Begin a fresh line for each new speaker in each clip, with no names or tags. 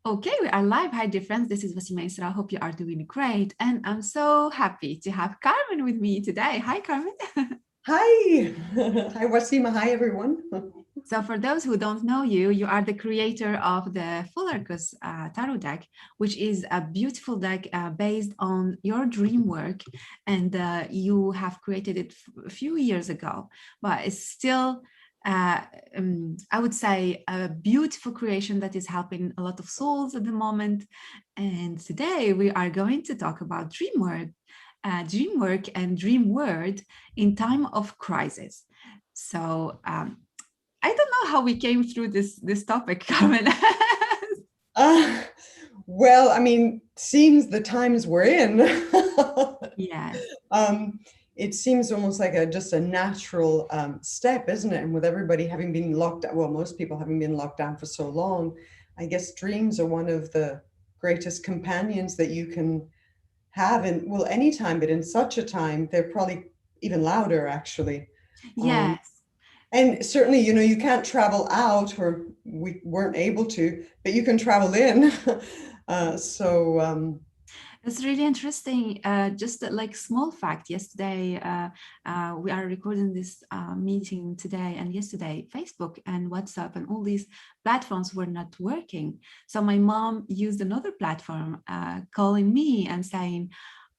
Okay, we are live. Hi, dear friends. This is Wasima Isra. I hope you are doing great. And I'm so happy to have Carmen with me today. Hi, Carmen.
Hi. Hi, Wasima. Hi, everyone.
So for those who don't know you, you are the creator of the Pholarchos Tarot deck, which is a beautiful deck based on your dream work. And you have created it a few years ago, but it's still, I would say, a beautiful creation that is helping a lot of souls at the moment. And today we are going to talk about dream work and dream word in time of crisis. So I don't know how we came through this topic, Carmen.
Uh, well, I mean, seems the times we're in.
Yes.
um, it seems almost like just a natural step, isn't it? And with everybody having been locked down, well, most people having been locked down for so long, I guess dreams are one of the greatest companions that you can have in, well, anytime, but in such a time, they're probably even louder, actually. Um,
Yes.
And certainly, you can't travel out, or we weren't able to, but you can travel in. So,
It's really interesting. Just like small fact, yesterday we are recording this meeting today, and yesterday Facebook and WhatsApp and all these platforms were not working. So my mom used another platform, calling me and saying,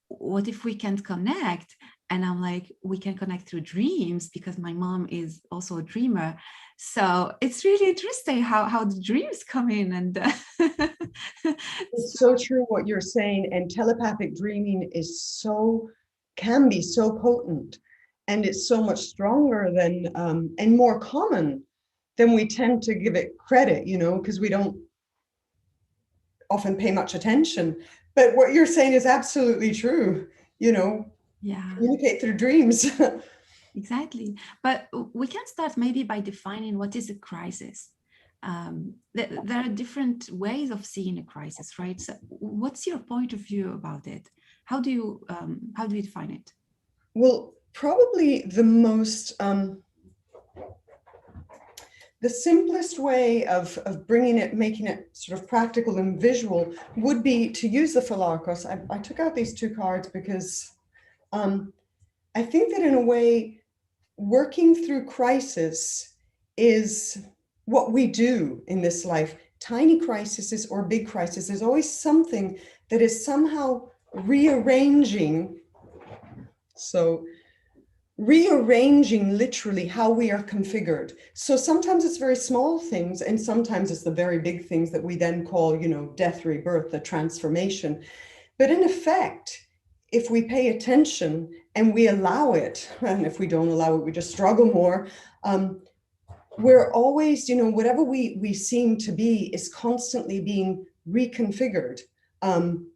what if we can't connect? And I'm like, we can connect through dreams because my mom is also a dreamer. So it's really interesting how the dreams come in. And
it's so true what you're saying. And telepathic dreaming can be so potent, and it's so much stronger than, and more common than we tend to give it credit, because we don't often pay much attention. But what you're saying is absolutely true,
yeah.
communicate through dreams.
Exactly. But we can start maybe by defining what is a crisis. There are different ways of seeing a crisis, right? So what's your point of view about it? How do you define it?
Well, probably the simplest way of bringing it, making it sort of practical and visual would be to use the Pholarchos. I took out these two cards because I think that in a way, working through crisis is what we do in this life. Tiny crises or big crises, there's always something that is somehow rearranging. So rearranging literally how we are configured. So sometimes it's very small things, and sometimes it's the very big things that we then call, death, rebirth, the transformation. But in effect, if we pay attention and we allow it, and if we don't allow it, we just struggle more. We're always, whatever we seem to be is constantly being reconfigured. Um,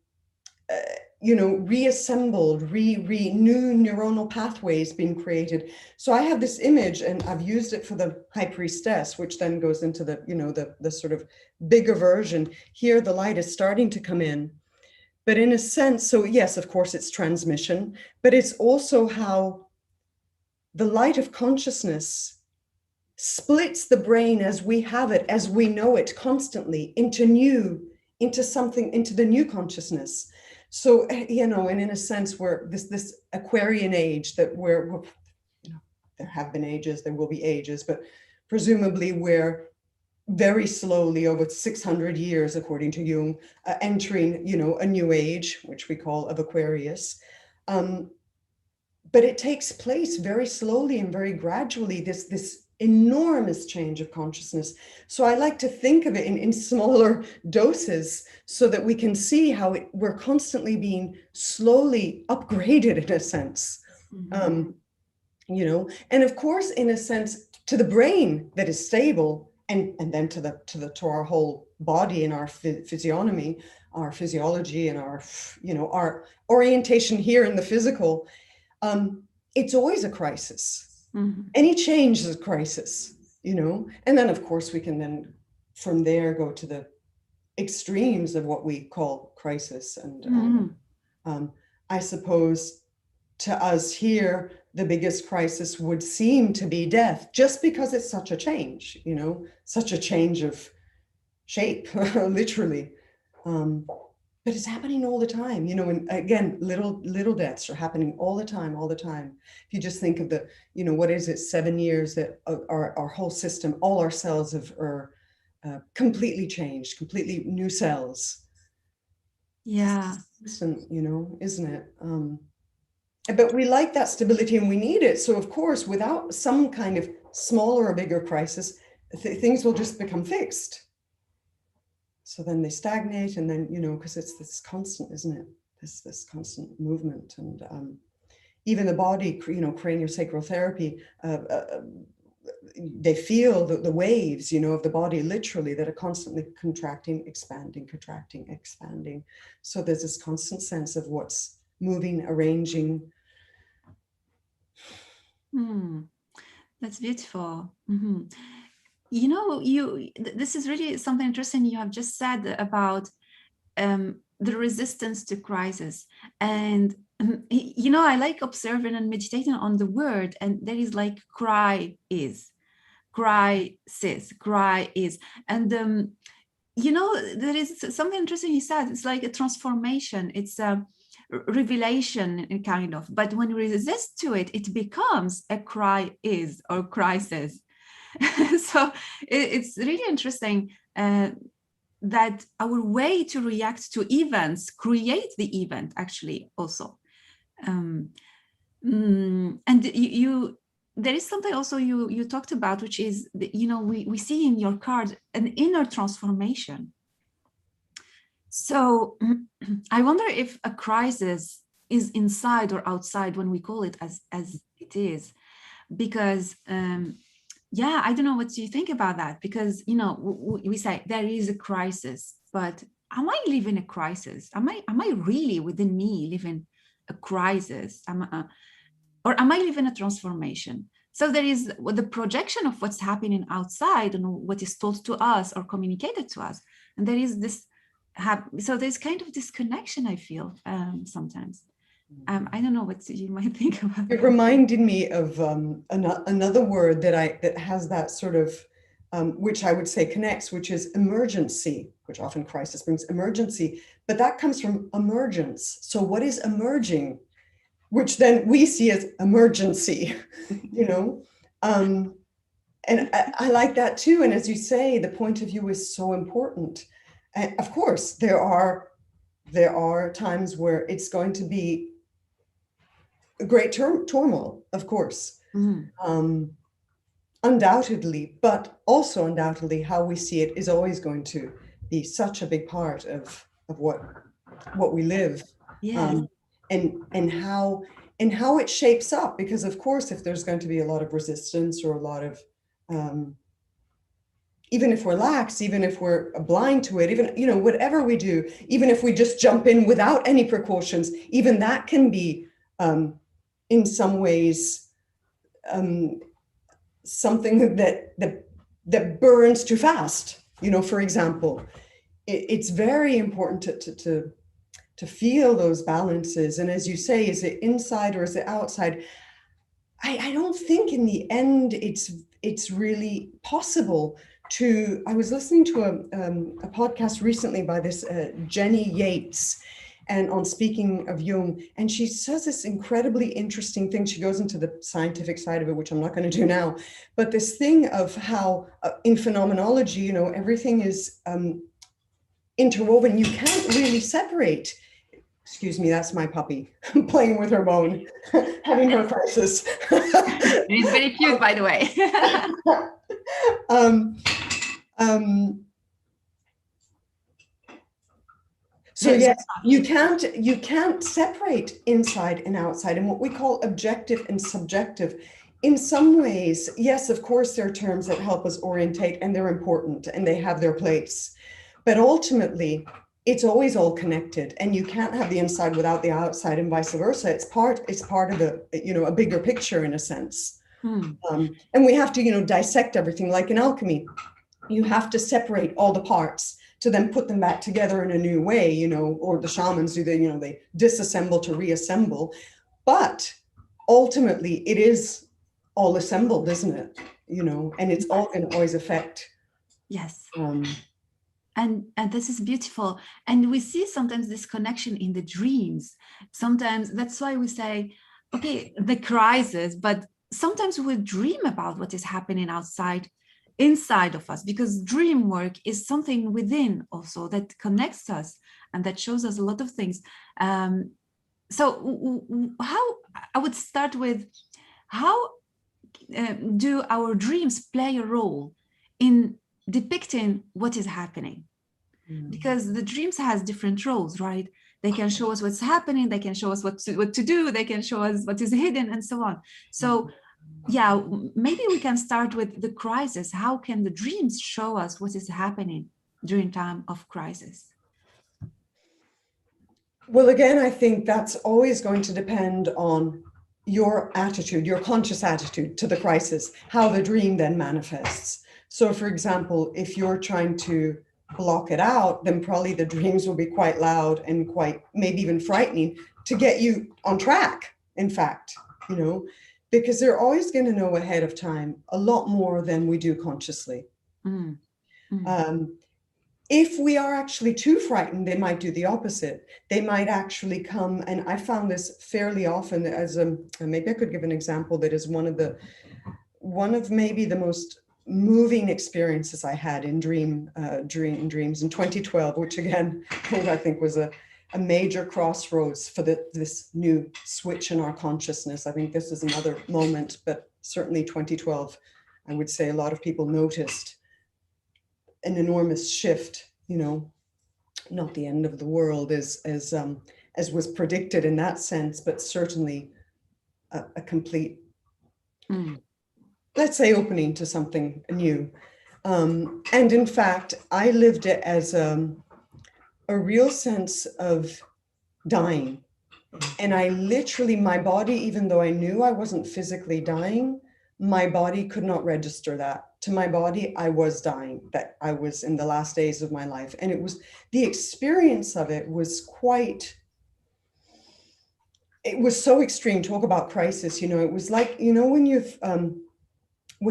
uh, Reassembled, new neuronal pathways being created. So I have this image, and I've used it for the High Priestess, which then goes into the sort of bigger version. Here, the light is starting to come in, but in a sense, so yes, of course, it's transmission, but it's also how the light of consciousness splits the brain as we have it, as we know it, constantly into the new consciousness. So, and in a sense, we're this Aquarian age that there have been ages, there will be ages, but presumably we're very slowly over 600 years, according to Jung, entering, a new age, which we call of Aquarius. But it takes place very slowly and very gradually, this enormous change of consciousness. So I like to think of it in smaller doses so that we can see how we're constantly being slowly upgraded in a sense.
Mhm.
And of course, in a sense, to the brain that is stable, and then to our whole body and our physiognomy, our physiology, and our orientation here in the physical. It's always a crisis.
Mhm.
Any change is a crisis, and then of course we can then from there go to the extremes of what we call crisis. And
Mhm.
I suppose to us here, the biggest crisis would seem to be death, just because it's such a change, such a change of shape, literally. But it's happening all the time, you know, and again, little deaths are happening all the time, all the time. If you just think of the, you know, what is it, 7 years that our whole system, all our cells are completely changed, completely new cells.
Yeah.
You know, isn't it? But we like that stability and we need it. So of course, without some kind of smaller or bigger crisis, things will just become fixed. So then they stagnate, and then, you know, because it's this constant, isn't it? This constant movement. And even the body, you know, craniosacral therapy, they feel the waves, you know, of the body literally that are constantly contracting, expanding, contracting, expanding. So there's this constant sense of what's moving, arranging.
That's beautiful. You know, this is really something interesting you have just said about the resistance to crisis. And you know, I like observing and meditating on the word, and there is like cry is, and you know, there is something interesting you said. It's like a transformation. It's a revelation, kind of. But when we resist to it, it becomes a cry is or crisis. So it's really interesting that our way to react to events create the event actually also. And you there is something also you talked about, which is you know, we see in your card an inner transformation. So I wonder if a crisis is inside or outside when we call it as it is, because yeah, I don't know what you think about that, because you know, we say there is a crisis, but am I living a crisis? Am I really within me living a crisis? Or am I living a transformation? So there is the projection of what's happening outside and what is told to us or communicated to us, and there is this so there's kind of this connection, I feel sometimes. I don't know what you might think about
It
that.
reminded me of another word that has that sort of, which I would say connects, which is emergency, which often crisis brings emergency, but that comes from emergence. So what is emerging, which then we see as emergency, you know? And I like that too. And as you say, the point of view is so important. And of course, there are times where it's going to be a great turmoil, of course, undoubtedly, but also undoubtedly how we see it is always going to be such a big part of what we live.
Yes.
And how it shapes up, because of course, if there's going to be a lot of resistance or a lot of even if we're lax, even if we're blind to it, even, you know, whatever we do, even if we just jump in without any precautions, even that can be in some ways something that burns too fast. You know, for example, it's very important to feel those balances. And as you say, is it inside or is it outside? I don't think in the end it's really possible to. I was listening to a podcast recently by this Jenny Yates, and on speaking of Jung, and she says this incredibly interesting thing. She goes into the scientific side of it, which I'm not going to do now, but this thing of how in phenomenology, you know, everything is interwoven. You can't really separate. Excuse me, that's my puppy playing with her bone, having her crisis.
It's very cute, by the way.
So yes, you can't separate inside and outside, and what we call objective and subjective. In some ways, yes, of course, there are terms that help us orientate, and they're important, and they have their place. But ultimately, it's always all connected, and you can't have the inside without the outside, and vice versa. It's part of the, you know, a bigger picture in a sense. And we have to, you know, dissect everything, like in alchemy. You have to separate all the parts to then put them back together in a new way, you know, or the shamans do, you know, they disassemble to reassemble. But ultimately, it is all assembled, isn't it? You know, and it's all going to always affect.
Yes. And this is beautiful. And we see sometimes this connection in the dreams. Sometimes that's why we say, okay, the crisis, but sometimes we dream about what is happening outside, inside of us, because dream work is something within also that connects us and that shows us a lot of things. So how, I would start with, how do our dreams play a role in depicting what is happening? Because the dreams has different roles, right? They can show us what's happening, they can show us what to do, they can show us what is hidden, and so on. So yeah, maybe we can start with the crisis. How can the dreams show us what is happening during time of crisis?
Well, again, I think that's always going to depend on your attitude, your conscious attitude to the crisis, how the dream then manifests. So, for example, if you're trying to block it out, then probably the dreams will be quite loud and quite maybe even frightening to get you on track, in fact, because they're always going to know ahead of time a lot more than we do consciously.
Mm. Mm.
If we are actually too frightened, they might do the opposite. They might actually come, and I found this fairly often as maybe I could give an example that is one of maybe the most moving experiences I had in dreams in 2012, which again, I think was a major crossroads for this new switch in our consciousness. I think this is another moment, but certainly 2012, I would say a lot of people noticed an enormous shift, not the end of the world as was predicted in that sense, but certainly a complete, let's say, opening to something new. And in fact, I lived it as a real sense of dying. And I literally, my body, even though I knew I wasn't physically dying, my body could not register that. To my body, I was dying, that I was in the last days of my life. And it was, the experience of it was it was so extreme. Talk about crisis, it was like, when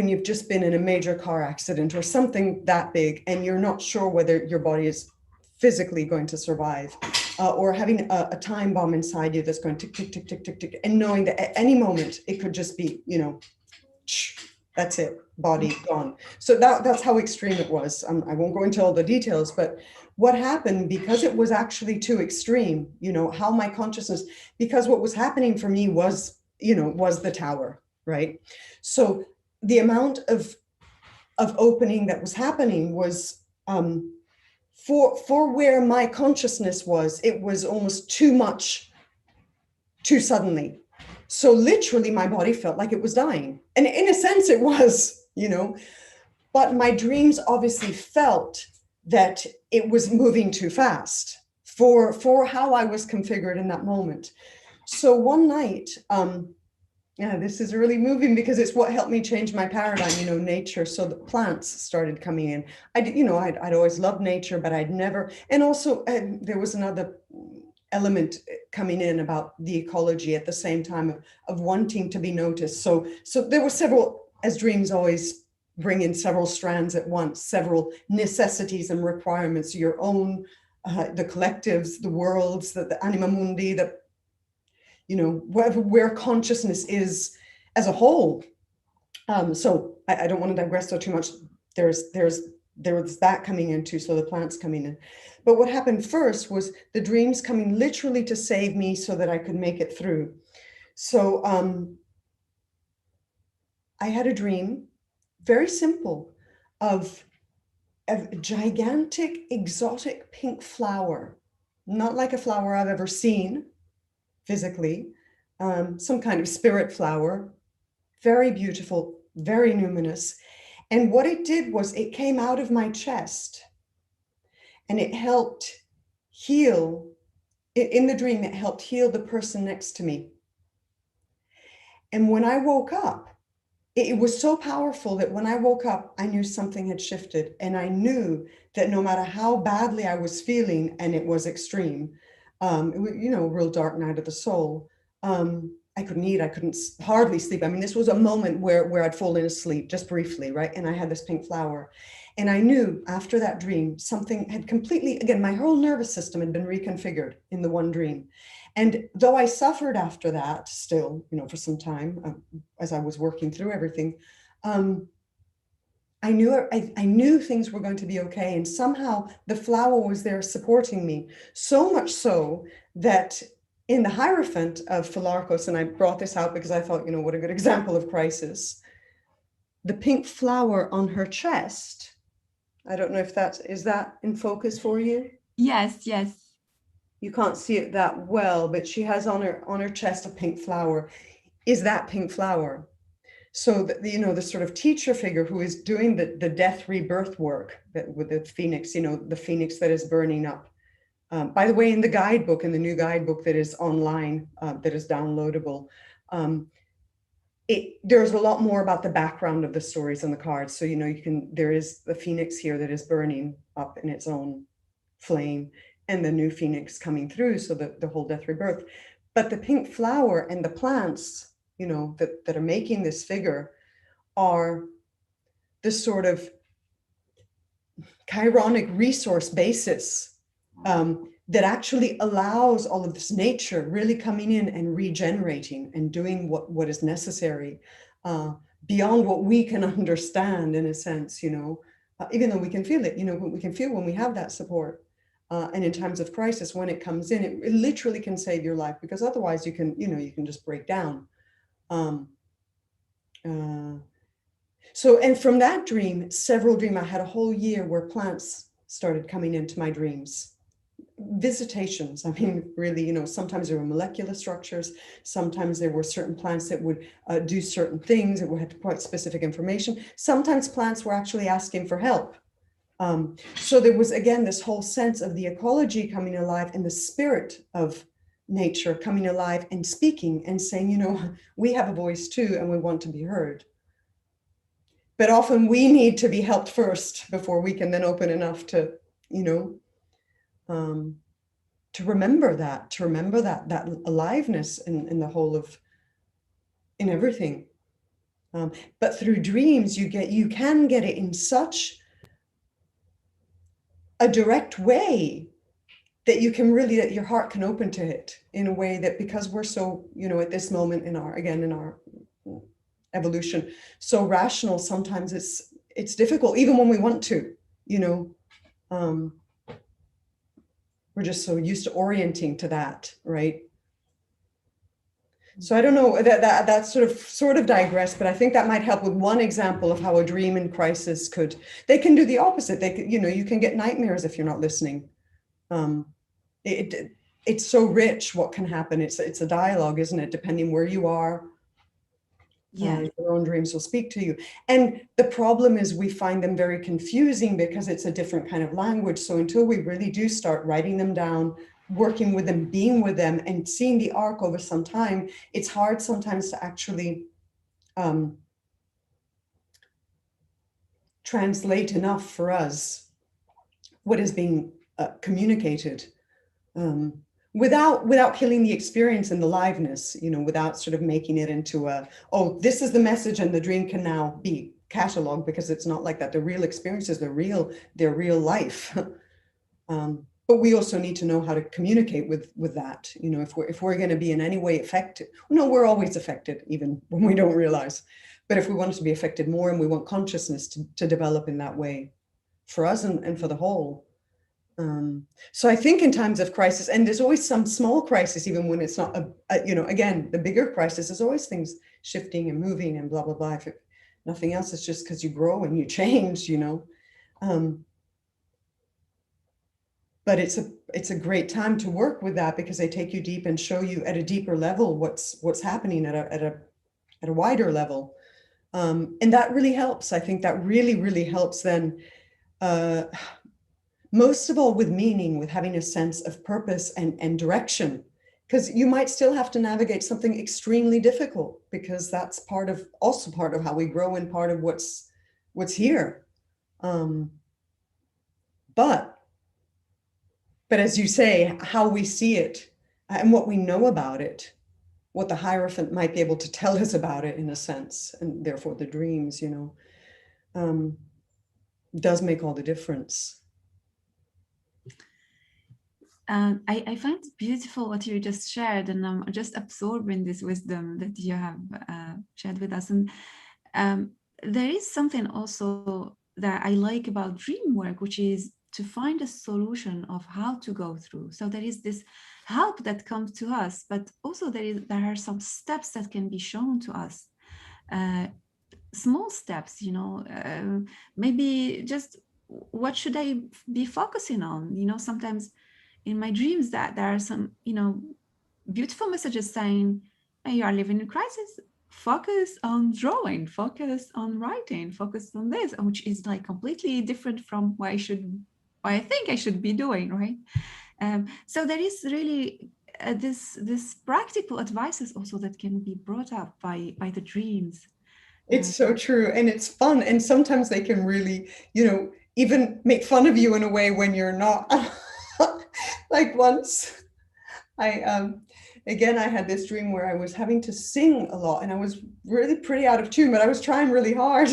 you've just been in a major car accident or something that big, and you're not sure whether your body is physically going to survive, or having a time bomb inside you that's going tick, tick, tick, tick, tick, tick, and knowing that at any moment it could just be, that's it, body gone. So that's how extreme it was. I won't go into all the details, but what happened, because it was actually too extreme, how my consciousness, because what was happening for me was, was the tower, right? So the amount of opening that was happening was, for where my consciousness was, it was almost too much, too suddenly. So literally my body felt like it was dying. And in a sense it was, but my dreams obviously felt that it was moving too fast for how I was configured in that moment. So one night, this is really moving because it's what helped me change my paradigm, nature. So the plants started coming in. I'd always loved nature, but I'd never, and also there was another element coming in about the ecology at the same time of wanting to be noticed. So there were several, as dreams always bring in several strands at once, several necessities and requirements, your own, the collectives, the worlds, the anima mundi, where consciousness is as a whole. So I don't want to digress so too much. There was that coming in too, so the plants coming in. But what happened first was the dreams coming literally to save me so that I could make it through. So I had a dream, very simple, of a gigantic exotic pink flower, not like a flower I've ever seen physically, some kind of spirit flower, very beautiful, very numinous. And what it did was it came out of my chest and it helped heal, in the dream, it helped heal the person next to me. And when I woke up, it was so powerful that when I woke up, I knew something had shifted. And I knew that no matter how badly I was feeling, and it was extreme, it was, real dark night of the soul, I couldn't eat, I couldn't hardly sleep. I mean, this was a moment where I'd fallen asleep just briefly, right? And I had this pink flower. And I knew after that dream, something had completely, again, my whole nervous system had been reconfigured in the one dream. And though I suffered after that still, for some time, as I was working through everything, I knew things were going to be okay. And somehow the flower was there supporting me, so much so that in the Hierophant of Pholarchos, and I brought this out because I thought, what a good example of crisis, the pink flower on her chest, I don't know if is that in focus for you?
Yes, yes.
You can't see it that well, but she has on her chest a pink flower. Is that pink flower? So the sort of teacher figure who is doing the death rebirth work with the phoenix, the phoenix that is burning up. By the way, in the guidebook, in the new guidebook that is online, that is downloadable, there's a lot more about the background of the stories on the cards. So, there is the phoenix here that is burning up in its own flame, and the new phoenix coming through. So the whole death rebirth. But the pink flower and the plants, that are making this figure are the sort of chironic resource basis that actually allows all of this nature really coming in and regenerating and doing what is necessary beyond what we can understand, in a sense, even though we can feel it, we can feel when we have that support. And in times of crisis, when it comes in, it literally can save your life, because otherwise you can just break down. So, and from that dream, I had a whole year where plants started coming into my dreams. Visitations. I mean, really, sometimes there were molecular structures. Sometimes there were certain plants that would do certain things. It had quite specific information. Sometimes plants were actually asking for help. So there was, again, this whole sense of the ecology coming alive and the spirit of nature coming alive and speaking and saying, we have a voice too, and we want to be heard. But often we need to be helped first before we can then open enough to, to remember that aliveness in the whole of, in everything. But through dreams, you can get it in such a direct way that you can really, that your heart can open to it in a way that, because we're so, at this moment in our evolution, so rational, sometimes it's difficult, even when we want to, we're just so used to orienting to that, right? So I don't know, that sort of digress, but I think that might help with one example of how a dream in crisis they can do the opposite. They could, you can get nightmares if you're not listening. It's so rich what can happen. It's a dialogue, isn't it? Depending where you are.
Yeah.
Your own dreams will speak to you. And the problem is we find them very confusing because it's a different kind of language. So until we really do start writing them down, working with them, being with them, and seeing the arc over some time, it's hard sometimes to actually translate enough for us what is being communicated. Without killing the experience and the liveness, without sort of making it into this is the message and the dream can now be cataloged, because it's not like that. The real experiences, their real life. But we also need to know how to communicate with that. If we're going to be in any way affected, we're always affected, even when we don't realize. But if we want to be affected more, and we want consciousness to develop in that way for us and for the whole. So I think in times of crisis, and there's always some small crisis, even when it's not, again, the bigger crisis is always things shifting and moving and blah, blah, blah. If nothing else, it's just because you grow and you change, but it's a great time to work with that, because they take you deep and show you at a deeper level what's happening at a wider level. And that really helps. I think that really, really helps then, most of all with meaning, with having a sense of purpose and direction, because you might still have to navigate something extremely difficult, because that's also part of how we grow and part of what's here. But as you say, how we see it and what we know about it what the Hierophant might be able to tell us about it in a sense, and therefore the dreams, does make all the difference.
I find it beautiful what you just shared, and I'm just absorbing this wisdom that you have shared with us. And there is something also that I like about dream work, which is to find a solution of how to go through. So there is this help that comes to us, but also there are some steps that can be shown to us. Small steps, maybe just what should I be focusing on? Sometimes in my dreams that there are some, beautiful messages saying, hey, you are living in crisis. Focus on drawing, focus on writing, focus on this, which is like completely different from what I think I should be doing, right? So there is really this practical advices also that can be brought up by the dreams.
It's so true, and it's fun, and sometimes they can really, even make fun of you in a way when you're not. Like once I again, I had this dream where I was having to sing a lot, and I was really pretty out of tune, but I was trying really hard.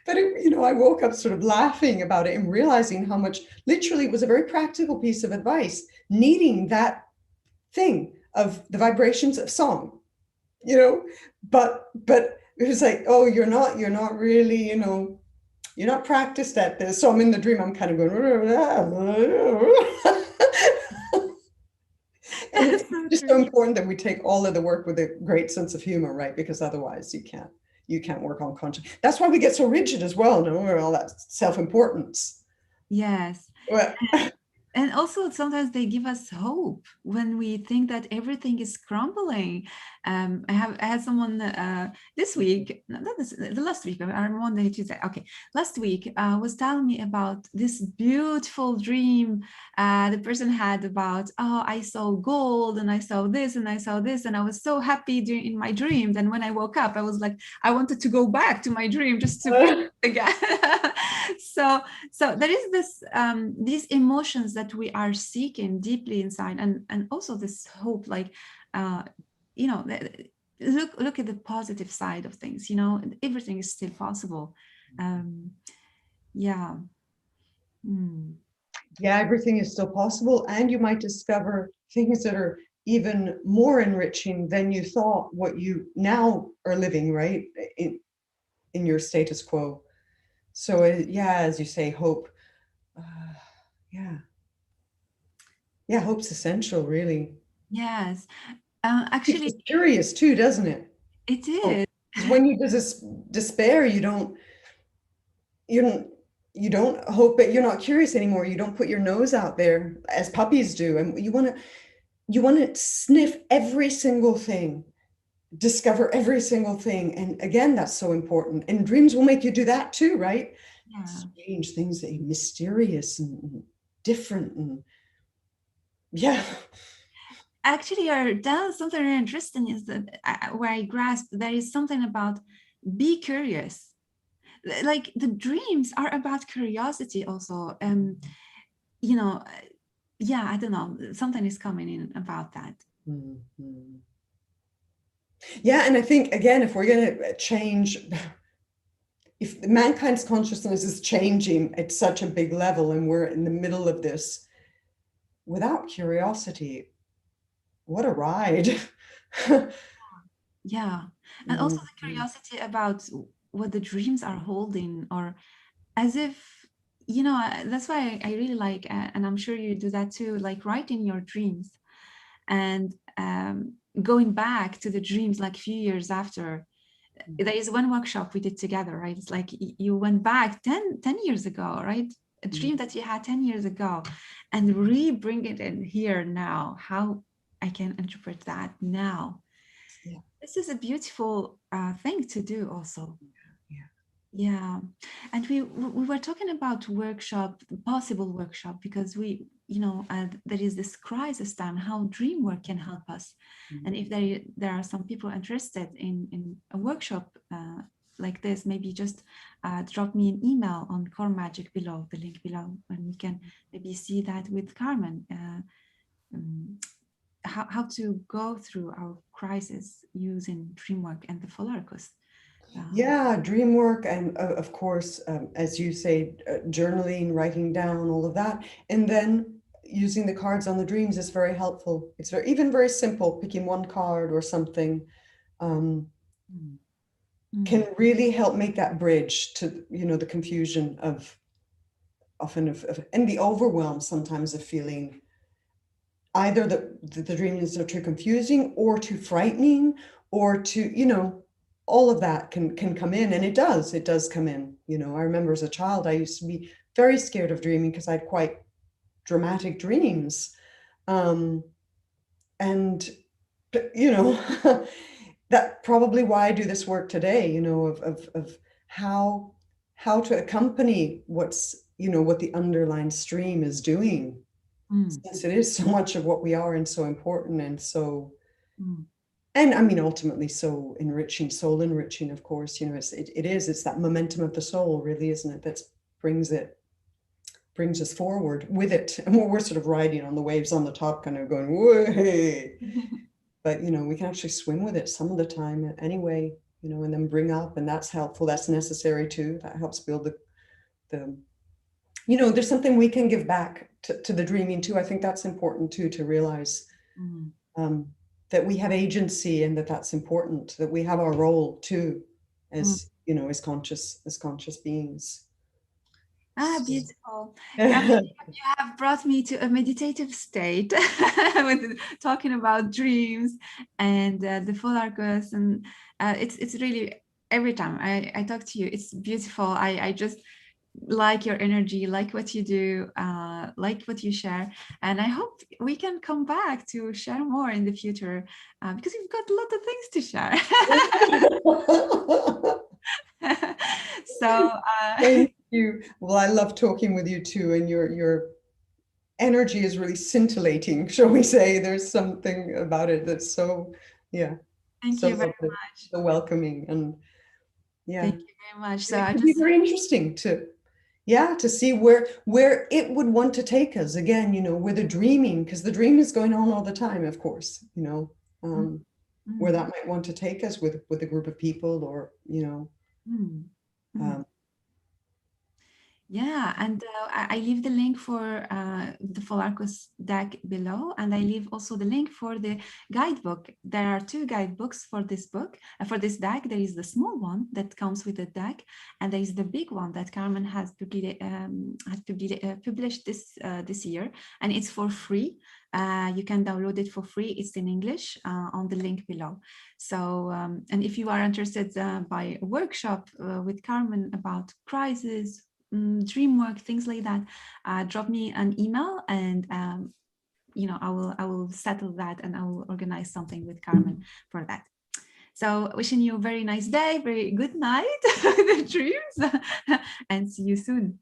But I woke up sort of laughing about it and realizing how much, literally, it was a very practical piece of advice, needing that thing of the vibrations of song, but it was like, oh, you're not really, you're not practiced at this. So I'm in the dream, I'm kind of going, and it's just so important that we take all of the work with a great sense of humor, right? Because otherwise you can't work on conscious. That's why we get so rigid as well, no? Or all that self-importance.
Yes.
Well,
and also sometimes they give us hope when we think that everything is crumbling. I had someone this week, the last week, I'm Monday, Tuesday. Okay, last week was telling me about this beautiful dream the person had about, oh, I saw gold and I saw this and I saw this and I was so happy in my dreams. And when I woke up, I was like, I wanted to go back to my dream just to feel it again. so there is this these emotions that we are seeking deeply inside, and also this hope, like look at the positive side of things. Everything is still possible. Yeah.
Yeah, everything is still possible, and you might discover things that are even more enriching than you thought, what you now are living, right, in your status quo. So yeah, as you say, hope. Yeah, hope's essential, really.
Yes.
Keeps
Actually,
us curious too, doesn't it?
it
Oh,
is.
because when you despair, you don't hope it. You're not curious anymore. You don't put your nose out there as puppies do, and you want to sniff every single thing, discover every single thing. And again, that's so important. And dreams will make you do that too, right?
Yeah.
Strange things that are mysterious and different, and yeah.
Actually, that's something really interesting is that where I grasped there is something about be curious. Like the dreams are about curiosity also. Yeah, I don't know, something is coming in about that.
Mm-hmm. Yeah, and I think, again, if we're going to change, if mankind's consciousness is changing at such a big level and we're in the middle of this, without curiosity, what a ride.
Yeah, and also the curiosity about what the dreams are holding, or as if, that's why I really like, and I'm sure you do that too, like writing your dreams and going back to the dreams like a few years after. There is one workshop we did together, right? It's like you went back 10 years ago, right? A dream that you had 10 years ago, and bring it in here now, how I can interpret that now.
Yeah.
This is a beautiful thing to do also.
Yeah.
Yeah. And we were talking about workshop, possible workshop, because there is this crisis time, how Dreamwork can help us. And if there are some people interested in a workshop like this, maybe just drop me an email on Core Magic below, the link below, and we can maybe see that with Carmen. how to go through our crisis using Dreamwork and the Pholarchos.
Yeah, dream work, and of course, as you say, journaling, writing down, all of that, and then using the cards on the dreams is very helpful. It's even very simple. Picking one card or something can really help make that bridge to, the confusion of often and the overwhelm sometimes of feeling either the dreams are too confusing or too frightening or too, all of that can come in, and it does come in. I remember as a child, I used to be very scared of dreaming because I had quite dramatic dreams. And, that probably why I do this work today, of how to accompany what the underlying stream is doing. Since it is so much of what we are and so important and so, and I mean, ultimately so enriching, soul enriching, of course, it's that momentum of the soul, really, isn't it? That brings us forward with it. And we're sort of riding on the waves on the top, kind of going, way. But, we can actually swim with it some of the time anyway, and then bring up, and that's helpful. That's necessary too. That helps build the there's something we can give back to the dreaming too. I think that's important too, to realize that we have agency, and that's important, that we have our role too, as as conscious beings.
Beautiful. Carmen, you have brought me to a meditative state with talking about dreams and the Pholarchos, and it's really, every time I talk to you, it's beautiful. I just like your energy, like what you do, like what you share, and I hope we can come back to share more in the future, because you've got a lot of things to share. So
thank you. Well, I love talking with you too, and your energy is really scintillating, shall we say. There's something about it that's so,
thank
so
you very
lovely,
much.
so welcoming, and
Thank you very much. So
it could be very interesting to see where it would want to take us again, where the dreaming, because the dream is going on all the time, of course, where that might want to take us with a group of people, or
yeah, and I leave the link for the Pholarchos deck below, and I leave also the link for the guidebook. There are 2 guidebooks for this book, for this deck. There is the small one that comes with the deck, and there is the big one that Carmen has published this year, and it's for free. You can download it for free. It's in English on the link below. So, and if you are interested by a workshop with Carmen about crisis, Dreamwork, things like that, drop me an email, and I will settle that, and I will organize something with Carmen for that. So wishing you a very nice day, very good night, the dreams, and see you soon.